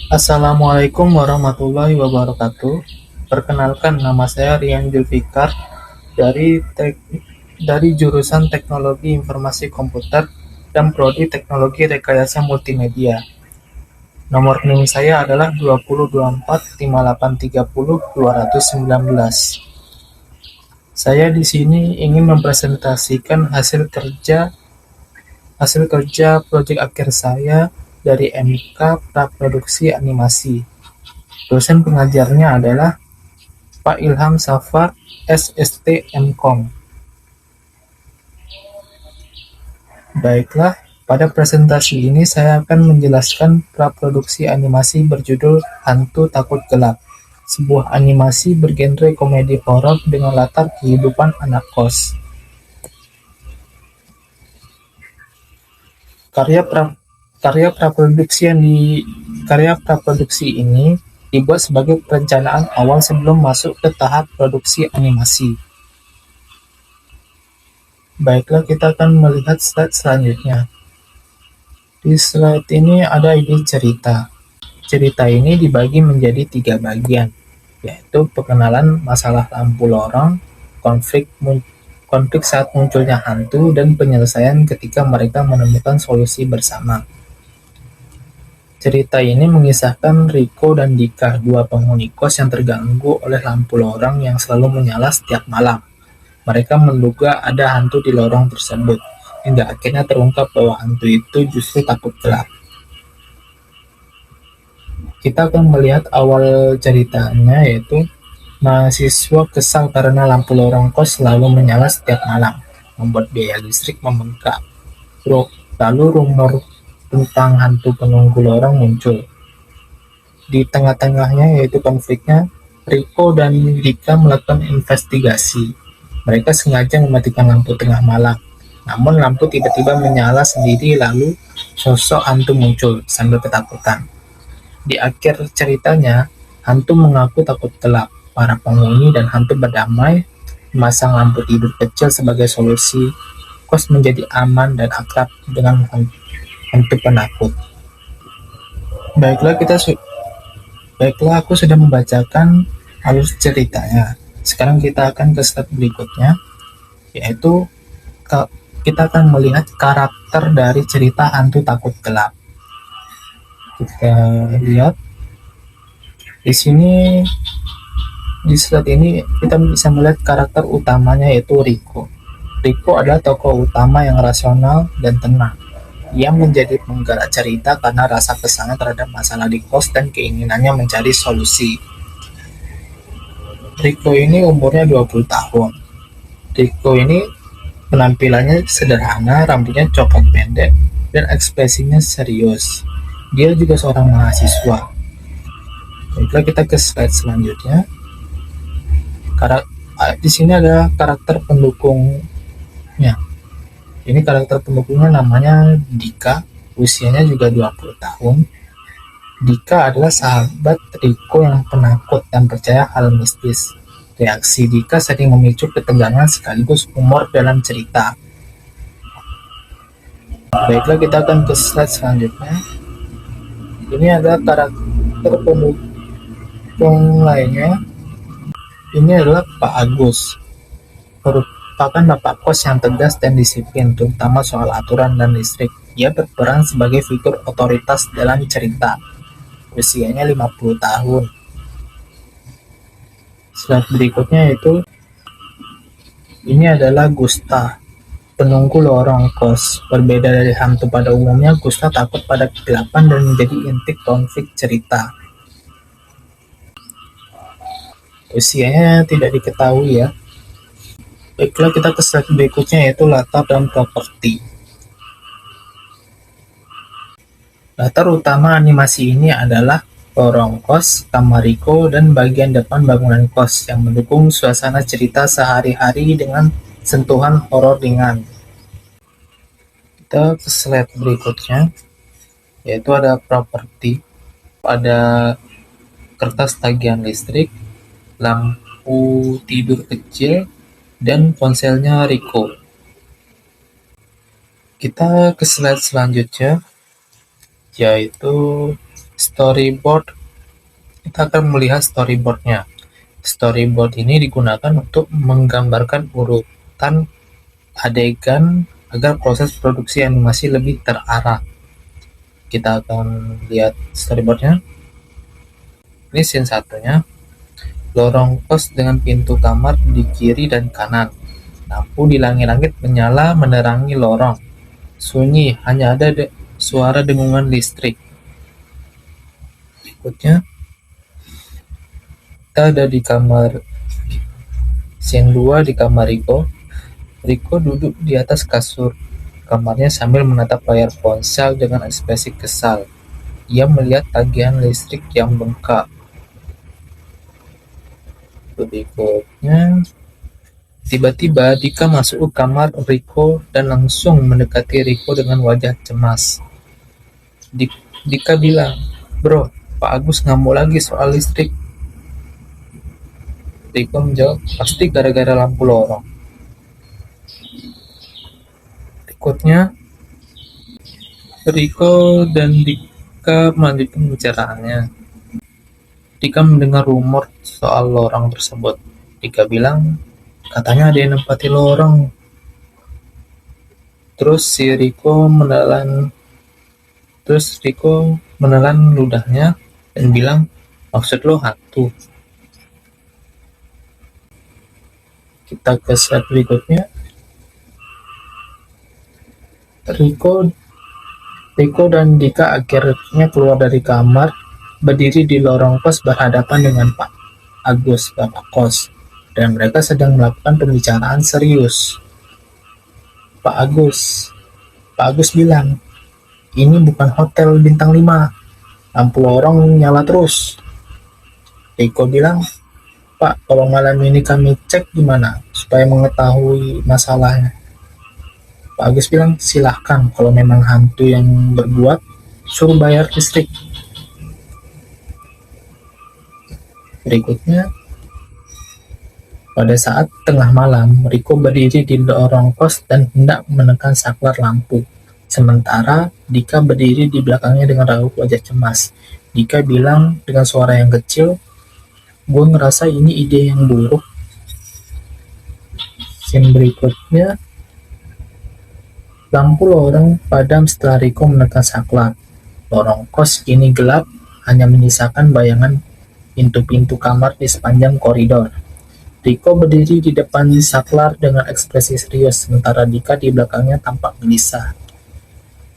Assalamualaikum warahmatullahi wabarakatuh. Perkenalkan, nama saya Rian Julfikar dari dari jurusan Teknologi Informasi Komputer dan Prodi Teknologi Rekayasa Multimedia. Nomor NIM saya adalah 20245830 219. Saya di sini ingin mempresentasikan hasil kerja proyek akhir saya dari MK Praproduksi Animasi. Dosen pengajarnya adalah Pak Ilham Safar, SST MKOM. Baiklah, pada presentasi ini saya akan menjelaskan praproduksi animasi berjudul Hantu Takut Gelap, sebuah animasi bergenre komedi horor dengan latar kehidupan anak kos. Karya pra, karya praproduksi yang di karya praproduksi ini dibuat sebagai perencanaan awal sebelum masuk ke tahap produksi animasi. Baiklah, kita akan melihat slide selanjutnya. Di slide ini ada ide cerita. Cerita ini dibagi menjadi 3 bagian, yaitu perkenalan masalah lampu lorong, konflik konflik saat munculnya hantu, dan penyelesaian ketika mereka menemukan solusi bersama. Cerita ini mengisahkan Riko dan Dika, dua penghuni kos yang terganggu oleh lampu lorong yang selalu menyala setiap malam. Mereka menduga ada hantu di lorong tersebut, hingga akhirnya terungkap bahwa hantu itu justru takut gelap. Kita akan melihat awal ceritanya, yaitu mahasiswa kesal karena lampu lorong kos selalu menyala setiap malam, membuat biaya listrik membengkak. Lalu rumor tentang hantu penunggu lorong muncul. Di tengah-tengahnya, yaitu konfliknya, Riko dan Dika melakukan investigasi. Mereka sengaja mematikan lampu tengah malam. Namun lampu tiba-tiba menyala sendiri, lalu sosok hantu muncul sambil ketakutan. Di akhir ceritanya, hantu mengaku takut gelap. Para penghuni dan hantu berdamai, memasang lampu tidur kecil sebagai solusi. Kos menjadi aman dan akrab dengan hantu penakut. Baiklah, aku sudah membacakan alur ceritanya. Sekarang kita akan ke slide berikutnya, yaitu kita akan melihat karakter dari cerita hantu takut gelap. Kita lihat di sini, di slide ini kita bisa melihat karakter utamanya, yaitu Riko. Riko adalah tokoh utama yang rasional dan tenang. Ia menjadi penggerak cerita karena rasa kesalnya terhadap masalah di kos dan keinginannya mencari solusi. Riko ini umurnya 20 tahun. Riko ini penampilannya sederhana, rambutnya coklat pendek, dan ekspresinya serius. Dia juga seorang mahasiswa. Baiklah, kita ke slide selanjutnya. Di sini ada karakter pendukungnya. Ini karakter pendukungnya namanya Dika, usianya juga 20 tahun. Dika adalah sahabat Riko yang penakut dan percaya hal mistis. Reaksi Dika sering memicu ketegangan sekaligus humor dalam cerita. Baiklah, kita akan ke slide selanjutnya. Ini adalah karakter pendukung lainnya. Ini adalah Pak Agus, merupakan bapak kos yang tegas dan disiplin, terutama soal aturan dan listrik. Ia berperan sebagai figur otoritas dalam cerita. Usianya 50 tahun. Slide berikutnya yaitu ini adalah Gusta, penunggu lorong kos. Berbeda dari hantu pada umumnya, Gusta takut pada kegelapan dan menjadi inti konflik cerita. Usianya tidak diketahui ya. Baiklah, kita ke slide berikutnya, yaitu latar dan properti. Latar utama animasi ini adalah lorong kos, kamar Riko, dan bagian depan bangunan kos yang mendukung suasana cerita sehari-hari dengan sentuhan horor ringan. Kita ke slide berikutnya, yaitu ada properti. Ada kertas tagihan listrik, lampu tidur kecil, dan ponselnya Riko. Kita ke slide selanjutnya, yaitu Storyboard, kita akan melihat storyboardnya. Storyboard ini digunakan untuk menggambarkan urutan adegan agar proses produksi animasi lebih terarah. Kita akan lihat storyboardnya. Ini scene satunya. Lorong kos dengan pintu kamar di kiri dan kanan. Lampu di langit-langit menyala menerangi lorong. Sunyi, hanya ada suara dengungan listrik. Berikutnya, kita ada di kamar scene 2 di kamar Riko. Riko duduk di atas kasur kamarnya sambil menatap layar ponsel dengan ekspresi kesal. Ia melihat tagihan listrik yang bengkak. Berikutnya, tiba-tiba Dika masuk ke kamar Riko dan langsung mendekati Riko dengan wajah cemas. Dika bilang, "Bro, Pak Agus ngamuk lagi soal listrik." Riko menjawab, "Pasti gara-gara lampu lorong." Berikutnya, Riko dan Dika melanjutkan pembicaraannya. Dika mendengar rumor soal lorong tersebut. Dika bilang, "Katanya ada yang nempati lorong." Terus Riko menelan ludahnya dan bilang, "Maksud lo hantu?" Kita ke slide berikutnya. Riko dan Dika akhirnya keluar dari kamar, berdiri di lorong kos berhadapan dengan Pak Agus, Bapak kos, dan mereka sedang melakukan pembicaraan serius. Pak Agus bilang, "Ini bukan hotel bintang 5, lampu lorong nyala terus." Riko bilang, "Pak, kalau malam ini kami cek gimana supaya mengetahui masalahnya?" Pak Agus bilang, "Silahkan, kalau memang hantu yang berbuat, suruh bayar listrik." Berikutnya, pada saat tengah malam, Riko berdiri di lorong kos dan hendak menekan saklar lampu. Sementara Dika berdiri di belakangnya dengan raut wajah cemas. Dika bilang dengan suara yang kecil, "Gue ngerasa ini ide yang buruk." Scene berikutnya, lampu lorong padam setelah Riko menekan saklar. Lorong kos kini gelap, hanya menyisakan bayangan pintu-pintu kamar di sepanjang koridor. Riko berdiri di depan saklar dengan ekspresi serius, sementara Dika di belakangnya tampak gelisah.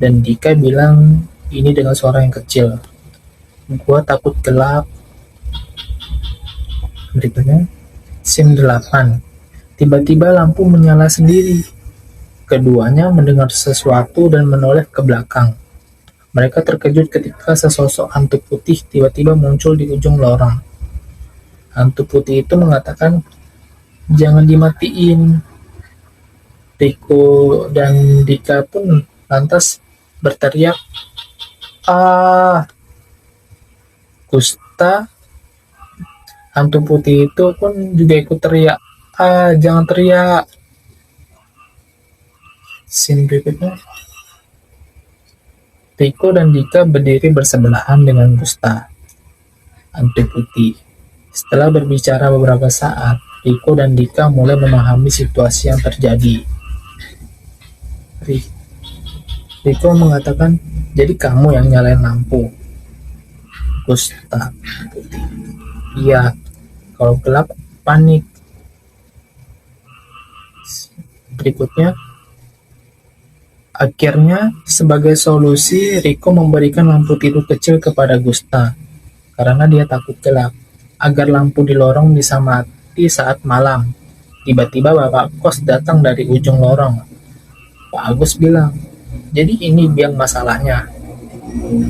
Dan Dika bilang ini dengan suara yang kecil, "Gua takut gelap." Berikutnya, scene 8. Tiba-tiba lampu menyala sendiri. Keduanya mendengar sesuatu dan menoleh ke belakang. Mereka terkejut ketika sesosok hantu putih tiba-tiba muncul di ujung lorong. Hantu putih itu mengatakan, "Jangan dimatiin." Riko dan Dika pun lantas berteriak, "Ah!" Gusta, hantu putih itu pun juga ikut teriak, "Ah, jangan teriak." Scene berikutnya, Riko dan Dika berdiri bersebelahan dengan Gusta, hantu putih. Setelah berbicara beberapa saat, Riko dan Dika mulai memahami situasi yang terjadi. Riko mengatakan, "Jadi kamu yang nyalain lampu?" Gusta putih, "Iya, kalau gelap panik." Berikutnya, akhirnya, sebagai solusi, Riko memberikan lampu tidur kecil kepada Gusta, karena dia takut gelap, agar lampu di lorong bisa mati saat malam. Tiba-tiba Bapak kos datang dari ujung lorong. Pak Agus bilang, "Jadi ini biang masalahnya."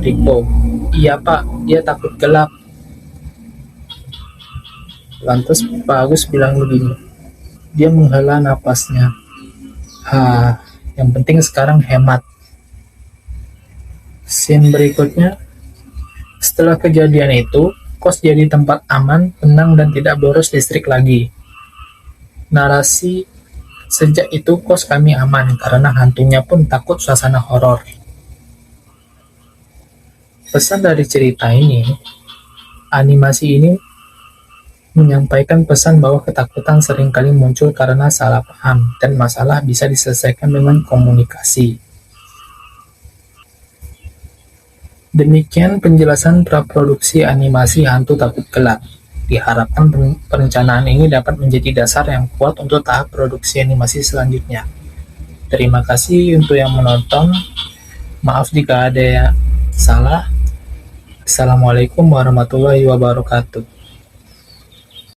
Riko, "Iya Pak, dia takut gelap." Lantas Pak Agus bilang begini, dia menghela napasnya. Yang penting sekarang hemat." Scene berikutnya, setelah kejadian itu, kos jadi tempat aman, tenang, dan tidak boros listrik lagi. Narasi, "Sejak itu kos kami aman, karena hantunya pun takut suasana horor." Pesan dari cerita ini, animasi ini menyampaikan pesan bahwa ketakutan seringkali muncul karena salah paham dan masalah bisa diselesaikan dengan komunikasi. Demikian penjelasan praproduksi animasi Hantu Takut Gelap. Diharapkan perencanaan ini dapat menjadi dasar yang kuat untuk tahap produksi animasi selanjutnya. Terima kasih untuk yang menonton. Maaf jika ada yang salah. Assalamualaikum warahmatullahi wabarakatuh.